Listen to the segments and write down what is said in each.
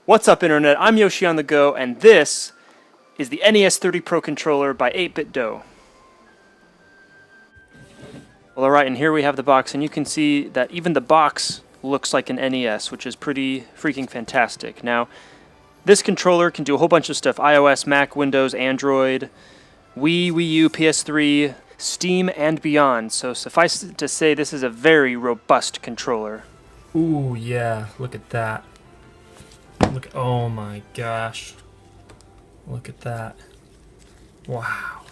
What's up, Internet? I'm Yoshi on the Go, and this is the NES30 Pro Controller by 8-Bit Do. Well, alright, and here we have the box, and you can see that even the box looks like an NES, which is pretty freaking fantastic. Now, this controller can do a whole bunch of stuff: iOS, Mac, Windows, Android, Wii, Wii U, PS3, Steam, and beyond. So suffice it to say, this is a very robust controller. Ooh, yeah, look at that. Look, oh my gosh. Look at that. Wow.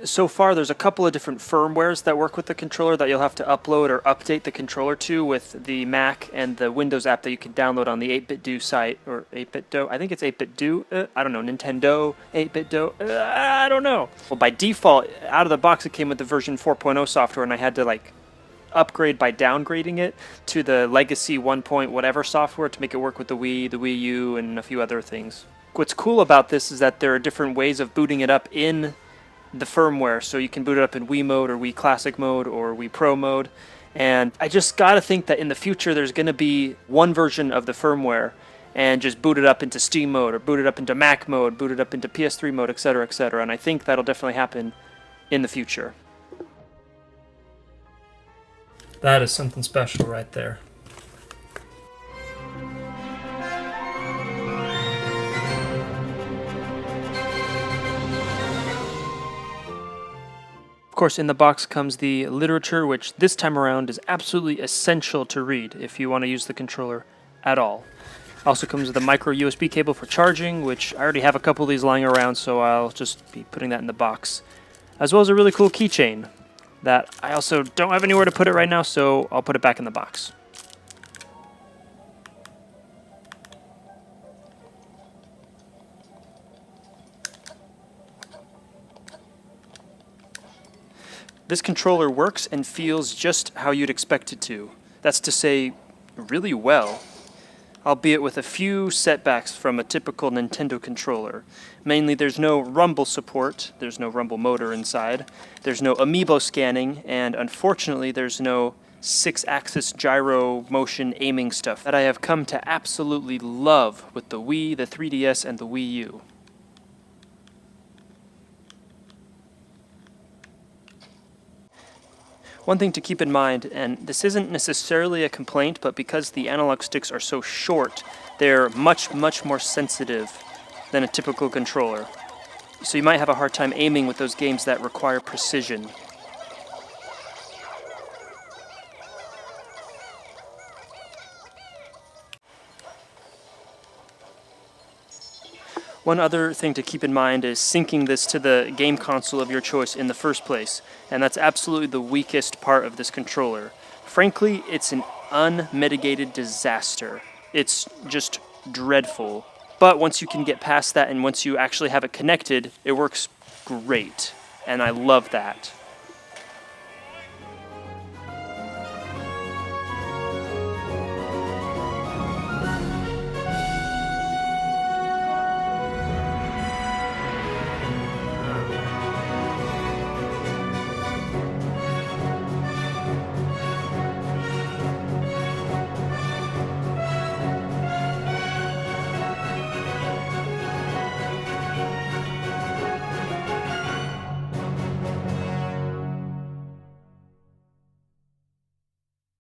So far, there's a couple of different firmwares that work with the controller that you'll have to upload or update the controller to with the Mac and the Windows app that you can download on the 8-Bit Do site, or 8-Bit Do. I think it's 8-Bit Do. I don't know. Nintendo 8-Bit Do. I don't know. Well, by default, out of the box, it came with the version 4.0 software, and I had to upgrade by downgrading it to the legacy 1. Whatever software to make it work with the Wii, the Wii U, and a few other things. What's cool about this is that there are different ways of booting it up in the firmware, so you can boot it up in Wii mode or Wii Classic mode or Wii Pro mode. And I just gotta think that in the future there's gonna be one version of the firmware and just boot it up into Steam mode or boot it up into Mac mode, boot it up into PS3 mode, etc., etc. And I think that'll definitely happen in the future. That is something special right there. Of course, in the box comes the literature, which this time around is absolutely essential to read if you want to use the controller at all. Also comes with a micro USB cable for charging, which I already have a couple of these lying around, so I'll just be putting that in the box. As well as a really cool keychain that I also don't have anywhere to put it right now, so I'll put it back in the box. This controller works and feels just how you'd expect it to. That's to say, really well. Albeit with a few setbacks from a typical Nintendo controller. Mainly, there's no rumble support, there's no rumble motor inside, there's no amiibo scanning, and unfortunately there's no 6-axis gyro motion aiming stuff that I have come to absolutely love with the Wii, the 3DS, and the Wii U. One thing to keep in mind, and this isn't necessarily a complaint, but because the analog sticks are so short, they're much more sensitive than a typical controller. So you might have a hard time aiming with those games that require precision. One other thing to keep in mind is syncing this to the game console of your choice in the first place, and that's absolutely the weakest part of this controller. Frankly, it's an unmitigated disaster. It's just dreadful. But once you can get past that and once you actually have it connected, it works great, and I love that.